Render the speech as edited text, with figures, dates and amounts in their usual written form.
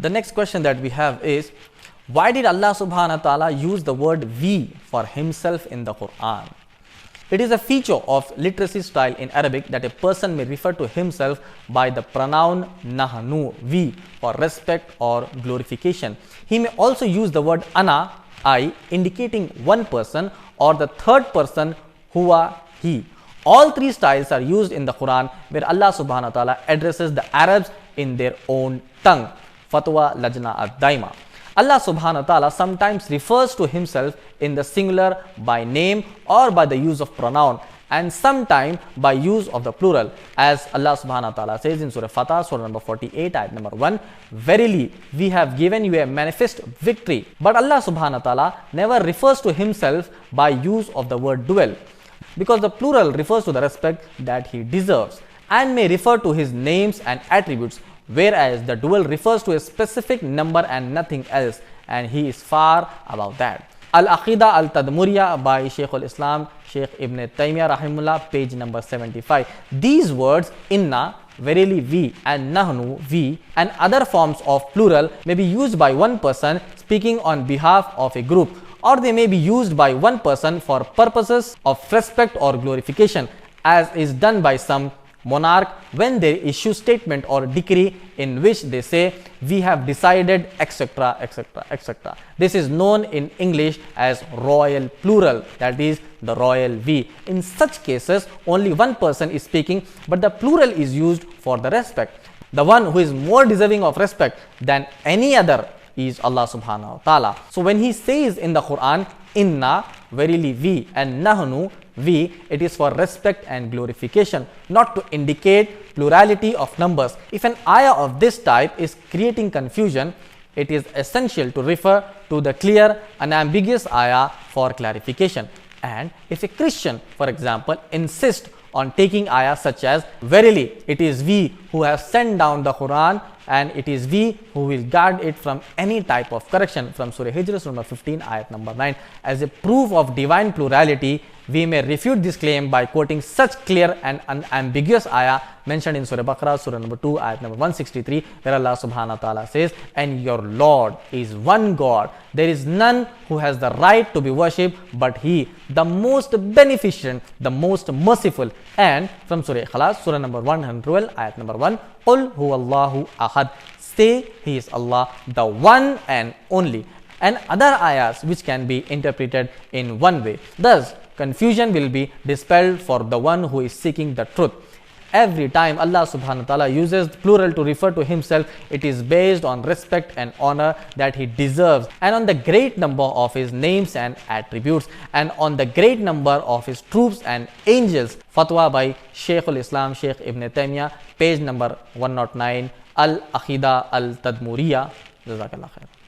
The next question that we have is, why did Allah subhanahu wa ta'ala use the word we for himself in the Quran? It is a feature of literacy style in Arabic that a person may refer to himself by the pronoun nahnu, we, for respect or glorification. He may also use the word ana, I, indicating one person, or the third person, huwa, he. All three styles are used in the Quran where Allah subhanahu wa ta'ala addresses the Arabs in their own tongue. Fatwa Lajna ad-Daima. Allah subhanahu wa ta'ala sometimes refers to himself in the singular by name or by the use of pronoun, and sometimes by use of the plural, as Allah subhanahu wa ta'ala says in Surah Fatah, Surah number 48, ayat number 1, verily we have given you a manifest victory. But Allah subhanahu wa ta'ala never refers to himself by use of the word dual, because the plural refers to the respect that he deserves and may refer to his names and attributes, whereas the dual refers to a specific number and nothing else, and he is far above that. Al-Aqidah Al-Tadmuriyah by Shaykh al-Islam, Shaykh Ibn Taymiyyah Rahimullah, page number 75. These words, inna, verily we, and nahnu, we, and other forms of plural may be used by one person speaking on behalf of a group, or they may be used by one person for purposes of respect or glorification, as is done by some monarch when they issue statement or decree in which they say we have decided, etc., etc., etc. This is known in English as royal plural, that is the royal we. In such cases only one person is speaking, but the plural is used for the respect. The one who is more deserving of respect than any other is Allah subhanahu wa ta'ala. So when he says in the Quran, inna, verily we, and nahnu, we, it is for respect and glorification, not to indicate plurality of numbers. If an ayah of this type is creating confusion, it is essential to refer to the clear, unambiguous ayah for clarification. And if a Christian, for example, insists on taking ayahs such as, verily it is we who have sent down the Quran, and it is we who will guard it from any type of correction, from Surah Hijr, Surah number 15, ayat number 9, as a proof of divine plurality, we may refute this claim by quoting such clear and unambiguous ayah mentioned in Surah Baqarah, Surah number 2, ayat number 163, where Allah subhanahu wa ta'ala says, and your Lord is one God, there is none who has the right to be worshipped but He, the most beneficent, the most merciful. And from Surah Ikhlas, Surah number 112, ayat number 1, Qul huwallahu ahad, say He is Allah, the one and only, and other ayahs which can be interpreted in one way. Thus, confusion will be dispelled for the one who is seeking the truth. Every time Allah subhanahu wa ta'ala uses plural to refer to himself, it is based on respect and honor that he deserves, and on the great number of his names and attributes, and on the great number of his troops and angels. Fatwa by Shaykh al-Islam, Shaykh Ibn Taymiyyah, page number 109, Al-Aqidah Al-Tadmuriyah. Jazakallah khair.